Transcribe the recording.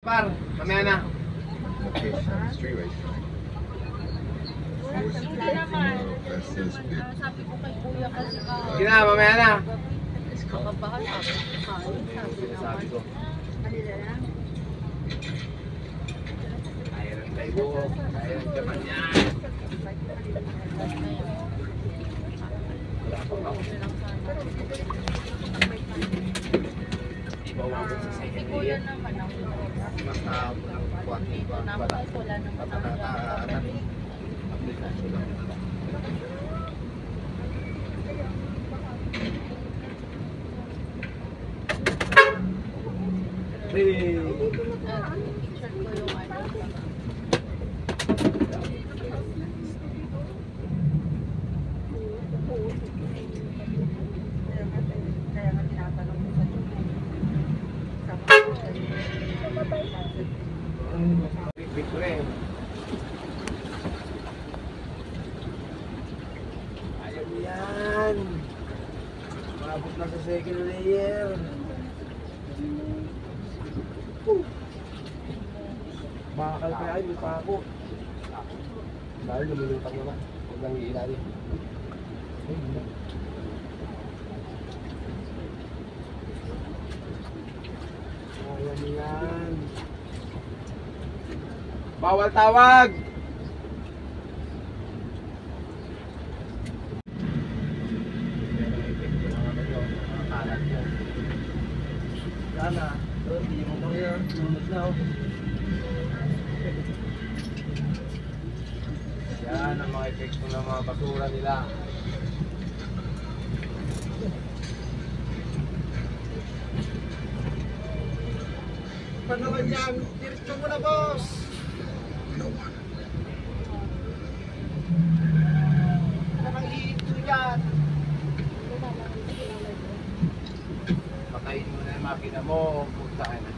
Par, mamaya na. Hindi naman. Sabi ko kay kuya kasi Sige na, mamaya na. kakabahan ako. Sabi ko. Iron tayo. Iron jaman yan. Ibawagan sa Si second kuya year. naman ang Basta ang kuwan. dito naman wala naman ang Hey! picture ko yung ano. Big ko eh. Ayaw yan. Mabot na sa second layer. Bakal kaya ay, may pa ako. Dahil lumilutang naman. Huwag lang iilalim. Ayaw yan. Bawal tawag! Sana, hindi mo daw yan. Lunod na ako. Yan ang mga epekto ng mga basura nila. Paano ba yan? Diretso mo na, boss! Nakangihito yan. Patayin mo na yung makina mo. Punta ka na.